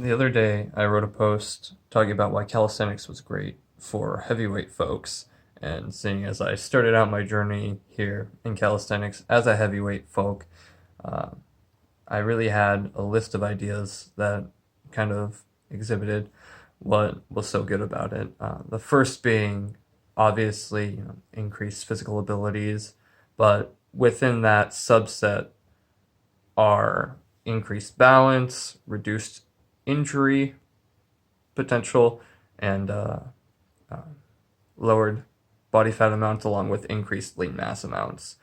The other day, I wrote a post talking about why calisthenics was great for heavyweight folks. And seeing as I started out my journey here in calisthenics as a heavyweight folk, uh, I really had a list of ideas that kind of exhibited what was so good about it. The first being obviously, increased physical abilities, but within that subset are increased balance, reduced injury potential, and uh, lowered body fat amounts, along with increased lean mass amounts,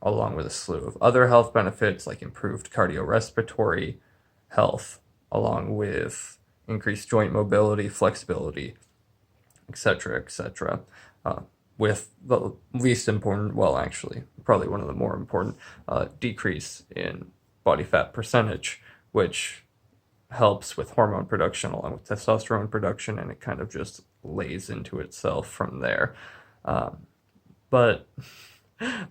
along with a slew of other health benefits like improved cardiorespiratory health, along with increased joint mobility, flexibility, etc., etc. With the least important, well, actually, probably one of the more important, decrease in body fat percentage, which helps with hormone production along with testosterone production, and it kind of just lays into itself from there. But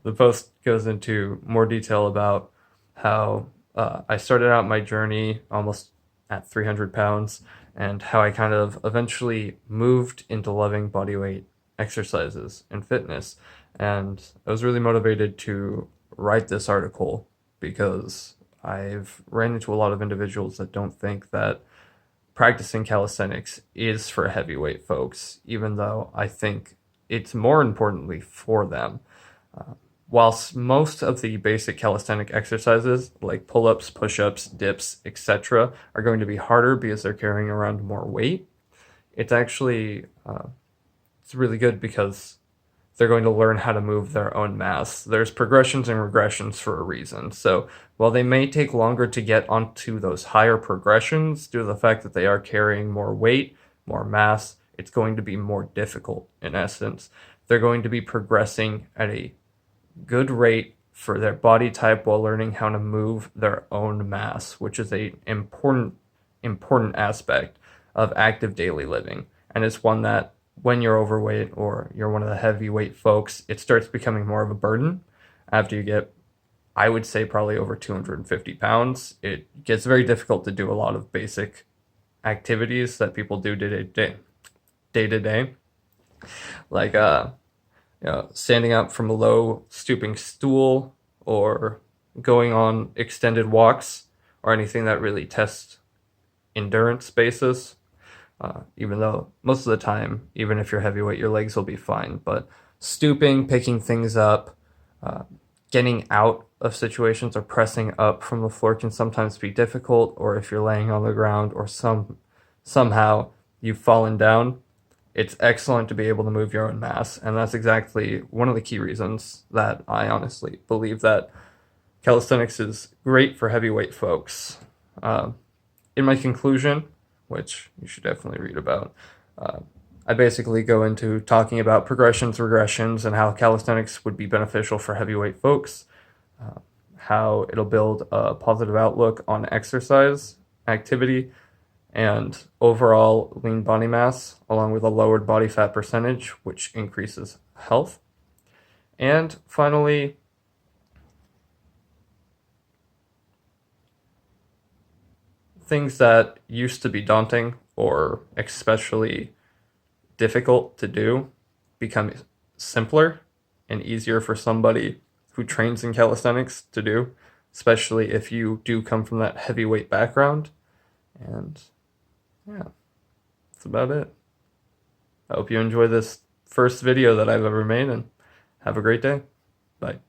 the post goes into more detail about how I started out my journey almost at 300 pounds, and how I kind of eventually moved into loving bodyweight exercises and fitness. And I was really motivated to write this article because I've ran into a lot of individuals that don't think that practicing calisthenics is for heavyweight folks, even though I think it's more importantly for them. Uh, Whilst most of the basic calisthenic exercises, like pull ups, push ups, dips, etc., are going to be harder because they're carrying around more weight, it's actually it's really good because they're going to learn how to move their own mass. There's progressions and regressions for a reason. So while they may take longer to get onto those higher progressions due to the fact that they are carrying more weight, more mass, it's going to be more difficult in essence. They're going to be progressing at a good rate for their body type while learning how to move their own mass, which is a important aspect of active daily living. And it's one that when you're overweight or you're one of the heavyweight folks, it starts becoming more of a burden after you get, I would say, probably over 250 pounds. It gets very difficult to do a lot of basic activities that people do day to day, like standing up from a low stooping stool, or going on extended walks, or anything that really tests endurance basis. Even though most of the time, even if you're heavyweight, your legs will be fine. But stooping, picking things up, uh, getting out of situations or pressing up from the floor can sometimes be difficult. Or if you're laying on the ground or somehow you've fallen down, it's excellent to be able to move your own mass. And that's exactly one of the key reasons that I honestly believe that calisthenics is great for heavyweight folks. Uh, in my conclusion, which you should definitely read about, uh, I basically go into talking about progressions, regressions, and how calisthenics would be beneficial for heavyweight folks, how it'll build a positive outlook on exercise, activity, and overall lean body mass, along with a lowered body fat percentage, which increases health. And finally, things that used to be daunting or especially difficult to do become simpler and easier for somebody who trains in calisthenics to do, especially if you do come from that heavyweight background. And yeah, that's about it. I hope you enjoy this first video that I've ever made, and have a great day. Bye.